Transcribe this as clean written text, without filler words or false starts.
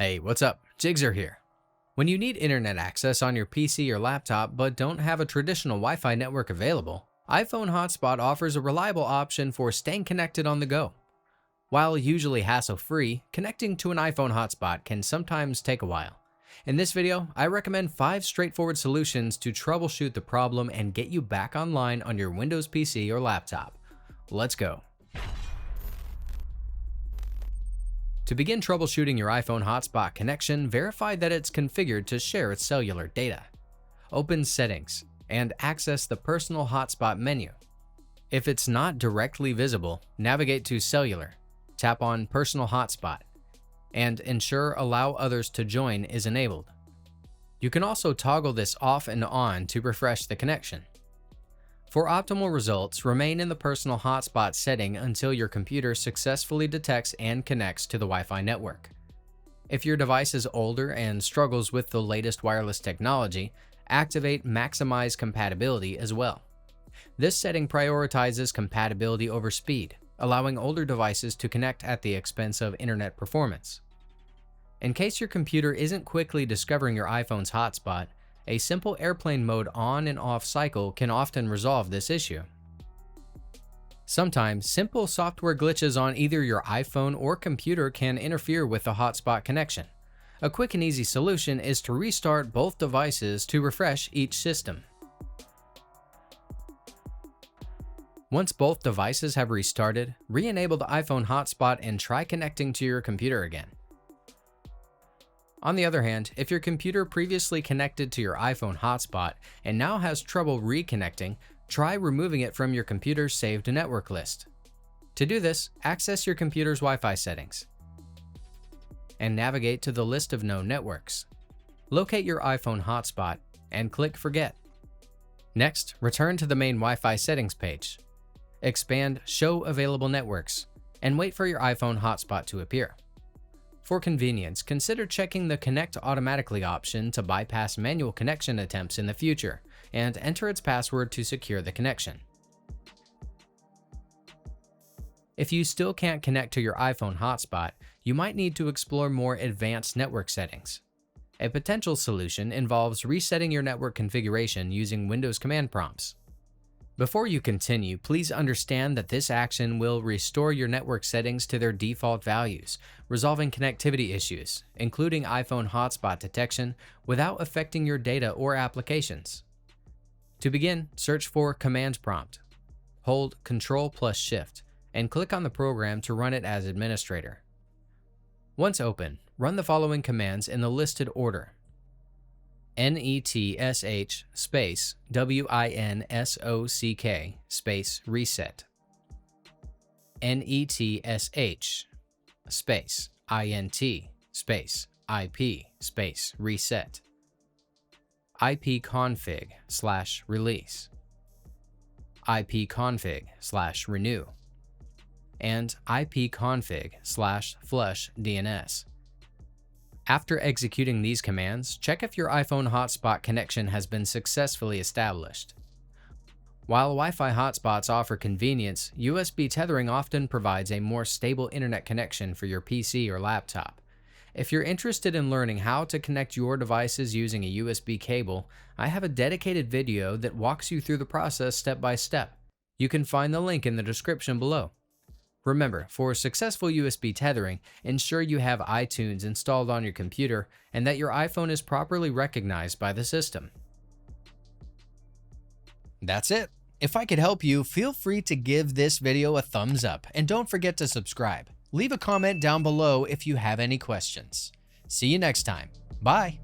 Hey, what's up? Jigxor here. When you need internet access on your PC or laptop but don't have a traditional Wi-Fi network available, iPhone Hotspot offers a reliable option for staying connected on the go. While usually hassle-free, connecting to an iPhone Hotspot can sometimes take a while. In this video, I recommend 5 straightforward solutions to troubleshoot the problem and get you back online on your Windows PC or laptop. Let's go. To begin troubleshooting your iPhone Hotspot connection, verify that it's configured to share its cellular data. Open Settings and access the Personal Hotspot menu. If it's not directly visible, navigate to Cellular, tap on Personal Hotspot, and ensure Allow Others to Join is enabled. You can also toggle this off and on to refresh the connection. For optimal results, remain in the Personal Hotspot setting until your computer successfully detects and connects to the Wi-Fi network. If your device is older and struggles with the latest wireless technology, activate Maximize Compatibility as well. This setting prioritizes compatibility over speed, allowing older devices to connect at the expense of internet performance. In case your computer isn't quickly discovering your iPhone's hotspot, a simple airplane mode on and off cycle can often resolve this issue. Sometimes, simple software glitches on either your iPhone or computer can interfere with the hotspot connection. A quick and easy solution is to restart both devices to refresh each system. Once both devices have restarted, re-enable the iPhone hotspot and try connecting to your computer again. On the other hand, if your computer previously connected to your iPhone hotspot and now has trouble reconnecting, try removing it from your computer's saved network list. To do this, access your computer's Wi-Fi settings and navigate to the list of known networks. Locate your iPhone hotspot and click Forget. Next, return to the main Wi-Fi settings page. Expand Show Available Networks and wait for your iPhone hotspot to appear. For convenience, consider checking the Connect Automatically option to bypass manual connection attempts in the future, and enter its password to secure the connection. If you still can't connect to your iPhone hotspot, you might need to explore more advanced network settings. A potential solution involves resetting your network configuration using Windows command prompts. Before you continue, please understand that this action will restore your network settings to their default values, resolving connectivity issues, including iPhone hotspot detection, without affecting your data or applications. To begin, search for Command Prompt. Hold Ctrl+Shift and click on the program to run it as administrator. Once open, run the following commands in the listed order. NETSH space WINSOCK space reset. NETSH space INT space IP space reset. ipconfig/release. ipconfig/renew. And ipconfig/flush DNS. After executing these commands, check if your iPhone hotspot connection has been successfully established. While Wi-Fi hotspots offer convenience, USB tethering often provides a more stable internet connection for your PC or laptop. If you're interested in learning how to connect your devices using a USB cable, I have a dedicated video that walks you through the process step by step. You can find the link in the description below. Remember, for successful USB tethering, ensure you have iTunes installed on your computer and that your iPhone is properly recognized by the system. That's it. If I could help you, feel free to give this video a thumbs up and don't forget to subscribe. Leave a comment down below if you have any questions. See you next time. Bye.